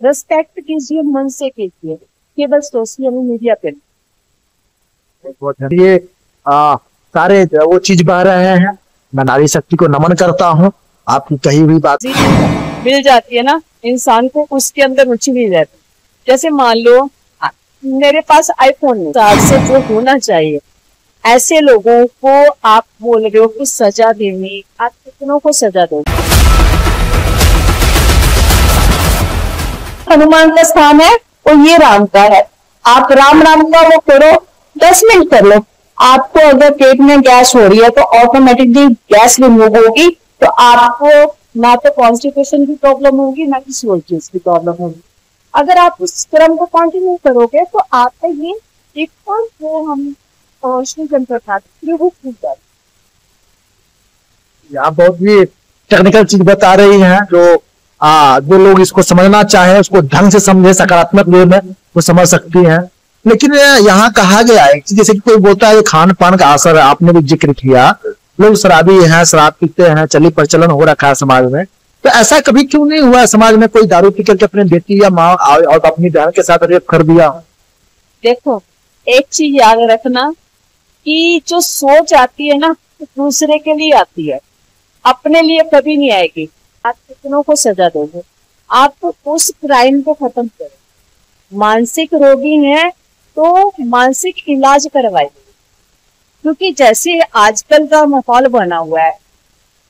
Respect कीजिए, मन से कीजिए, केवल सोशल मीडिया पे ये सारे वो चीज बह रहे हैं। मैं नारी शक्ति को नमन करता हूँ। आपकी कही हुई बात मिल जाती है ना, इंसान को उसके अंदर रुचि मिल जाती है। जैसे मान लो मेरे पास आईफोन है, साथ से जो होना चाहिए, ऐसे लोगों को आप बोल रहे हो कि सजा देनी, आप कितनों को सजा दोगे? हनुमान का स्थान है और ये राम का है। आप राम राम का वो करो, 10 मिनट कर लो। आपको अगर पेट में गैस हो रही है तो ऑटोमेटिकली गैस रिमूव होगी, तो आपको ना तो कॉन्स्टिपेशन की प्रॉब्लम होगी, ना किसी और चीज की प्रॉब्लम होगी। अगर आप उस क्रम को कंटिन्यू करोगे तो आपका ये एक जो हम श्री जंत्र था वो छूट जाए। आप बहुत ही टेक्निकल चीज बता रही हैं, जो लोग इसको समझना चाहे उसको ढंग से समझे, सकारात्मक वे में वो समझ सकती हैं। लेकिन यहाँ कहा गया है कि जैसे कि कोई बोलता है खान पान का असर है, आपने भी जिक्र किया, लोग शराबी हैं, शराब पीते हैं, चली प्रचलन हो रखा है समाज में। तो ऐसा कभी क्यों नहीं हुआ समाज में कोई दारू पी करके अपनी बेटी या माँ और अपनी बहन के साथ रेप कर दिया? देखो, एक चीज याद रखना कि जो सोच आती है ना दूसरे के लिए आती है, अपने लिए कभी नहीं आएगी। आप कितनों को सजा दोगे? आप तो उस क्राइम को खत्म करो। मानसिक रोगी हैं तो मानसिक इलाज करवाइए, क्योंकि जैसे आजकल का माहौल बना हुआ है,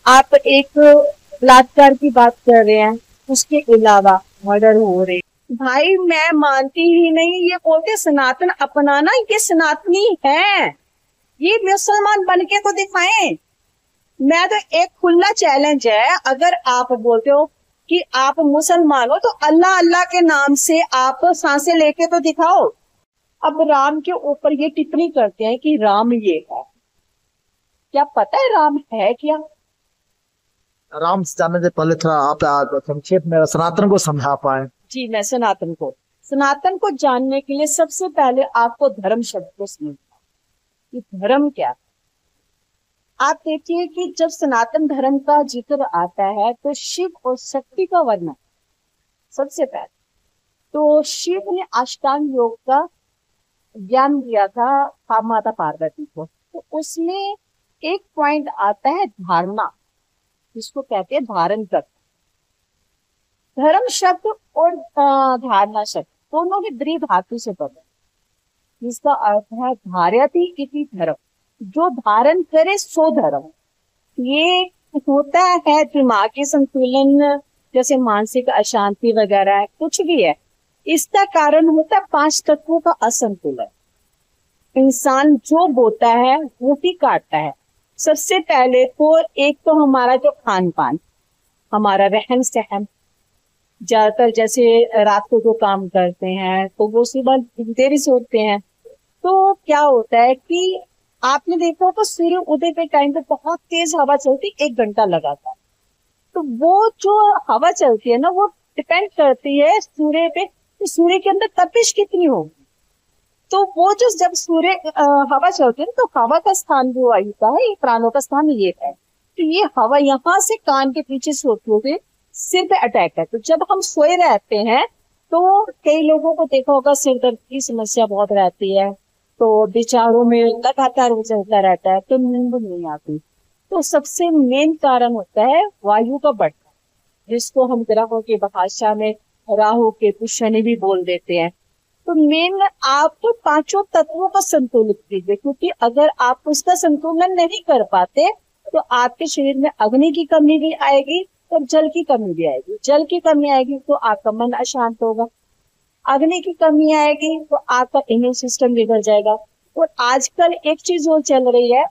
आप एक बलात्कार की बात कर रहे हैं, उसके अलावा मर्डर हो रहे। भाई मैं मानती ही नहीं, ये बोलते सनातन अपनाना, ये सनातनी है, ये मुसलमान बन के तो दिखाएं। मैं तो एक खुला चैलेंज है, अगर आप बोलते हो कि आप मुसलमान हो तो अल्लाह अल्लाह के नाम से आप सांसें लेके तो दिखाओ। अब राम के ऊपर ये टिप्पणी करते हैं कि राम ये है, क्या पता है राम है क्या? राम से जानने से पहले थोड़ा आप संक्षेप में सनातन को समझा पाए। जी, मैं सनातन को जानने के लिए सबसे पहले आपको धर्म शब्द को समझना कि धर्म क्या है। आप देखिए कि जब सनातन धर्म का जिक्र आता है तो शिव और शक्ति का वर्णन सबसे पहले, तो शिव ने अष्टांग योग का ज्ञान दिया था माता पार्वती को, तो उसमें एक पॉइंट आता है धारणा, जिसको कहते हैं धारण कर। धर्म शब्द और धारणा शब्द दोनों ही द्वि धातु से बने, जिसका अर्थ है धार्यति इति धर्म, जो धारण करे सो धर्म। ये होता है दिमागी संतुलन, जैसे मानसिक अशांति वगैरह कुछ भी है, इसका कारण होता है 5 तत्वों का असंतुलन। इंसान जो बोता है वो भी काटता है। सबसे पहले तो एक तो हमारा जो खान पान, हमारा रहन सहन, ज्यादातर जैसे रात को जो काम करते हैं तो वो सुबह देरी से उठते हैं, तो क्या होता है कि आपने देखा होगा सूर्य उदय के टाइम पे बहुत तेज हवा चलती, 1 घंटा लगातार, तो वो जो हवा चलती है ना वो डिपेंड करती है सूर्य पे, तो सूर्य के अंदर तपिश कितनी होगी। तो वो जो जब सूर्य हवा चलती है तो हवा का स्थान जो आयु का है, प्राणों का स्थान ये है, तो ये हवा यहाँ से कान के पीछे से होते हुए सिर पे अटैक है। तो जब हम सोए रहते हैं तो कई लोगों को देखा होगा सिर दर्द की समस्या बहुत रहती है, तो विचारों में लगातार वो चलता रहता है, तो नींद नहीं आती। तो सबसे मेन कारण होता है वायु का बढ़ना, जिसको हम ग्रहों की भाषा में राहु केतु शनि भी बोल देते हैं। तो मेन आप तो 5 तत्वों का संतुलित कीजिए, क्योंकि अगर आप उसका संतुलन नहीं कर पाते तो आपके शरीर में अग्नि की कमी भी आएगी और जल की कमी भी आएगी। जल की कमी आएगी तो आपका मन अशांत होगा, अग्नि की कमी आएगी तो आपका इम्यून सिस्टम बिगड़ जाएगा। और आजकल एक चीज और चल रही है,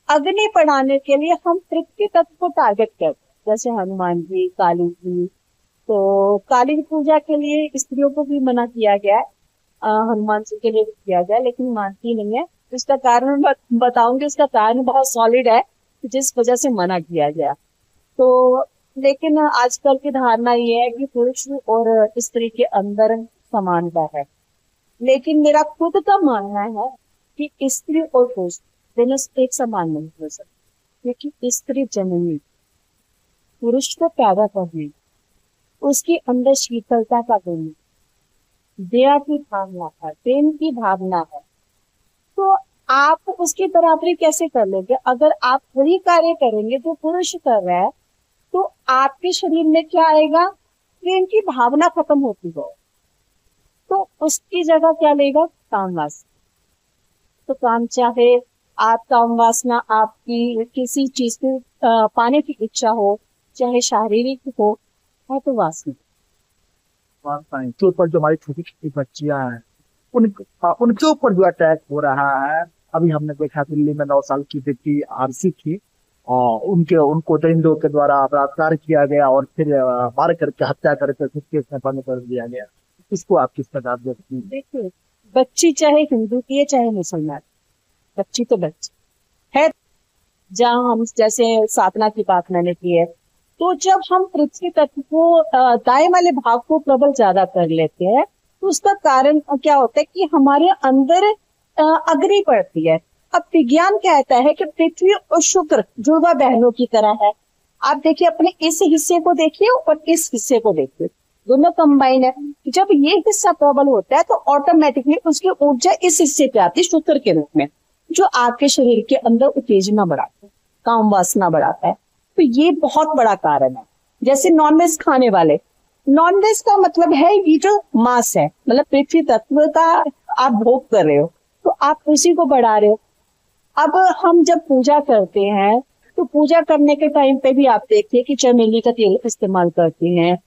अग्नि बढ़ाने के लिए हम पृथ्वी तत्व को टारगेट करते हैं, जैसे हनुमान जी, काली जी। तो काली पूजा के लिए स्त्रियों को भी मना किया गया है, हनुमान जी के लिए भी किया गया, लेकिन मानती नहीं है। इसका कारण बताऊंगी, इसका कारण बहुत सॉलिड है जिस वजह से मना किया गया। तो लेकिन आजकल की धारणा ये है कि पुरुष और स्त्री के अंदर समानता है, लेकिन मेरा खुद का मानना है कि स्त्री और पुरुष दोनों एक समान नहीं हो सकते, क्योंकि स्त्री जननी पुरुष को पैदा करने, उसके अंदर शीतलता का गुण है, दया की भावना है, प्रेम की भावना है। तो आप उसकी बराबरी कैसे कर लेंगे? अगर आप वही कार्य करेंगे जो पुरुष कर रहा है, तो आपके शरीर में क्या आएगा? प्रेम की भावना खत्म होती है, तो उसकी जगह क्या लेगा? काम वासना। तो काम, चाहे आप काम वासना आपकी किसी चीज को पाने की इच्छा हो, चाहे शारीरिक हो, है तो वासना। वास्तव के ऊपर जो हमारी छोटी छोटी बच्चियां हैं, उन उनके ऊपर जो अटैक हो रहा है। अभी हमने देखा दिल्ली में 9 साल की बेटी आरसी थी, और उनको दरिंदों के द्वारा बलात्कार किया गया और फिर मार करके हत्या करके खुद के इसमें बंद कर दिया गया। इसको आप किस प्रकार देखती हैं? देखिए, बच्ची चाहे हिंदू की है चाहे मुसलमान, बच्ची तो बच्ची है। जहाँ हम जैसे साधना की बात मैंने की है, तो जब हम पृथ्वी तत्व को दाएं वाले भाग को प्रबल ज्यादा कर लेते हैं, तो उसका कारण क्या होता है कि हमारे अंदर अग्नि पड़ती है। अब विज्ञान कहता है कि पृथ्वी और शुक्र जुड़वा बहनों की तरह है। आप देखिए, अपने इस हिस्से को देखिए और इस हिस्से को देखिए, दोनों कंबाइन है। जब ये हिस्सा प्रबल होता है तो ऑटोमेटिकली उसकी ऊर्जा इस हिस्से पे आती है शुक्र के रूप में, जो आपके शरीर के अंदर उत्तेजना बढ़ाता है, काम वासना बढ़ाता है। तो ये बहुत बड़ा कारण है। जैसे नॉनवेज खाने वाले, नॉनवेज का मतलब है ये जो मांस है, मतलब पृथ्वी तत्व का आप भोग कर रहे हो, तो आप उसी को बढ़ा रहे हो। अब हम जब पूजा करते हैं, तो पूजा करने के टाइम पे भी आप देखिए कि चमेली का तेल इस्तेमाल करते हैं,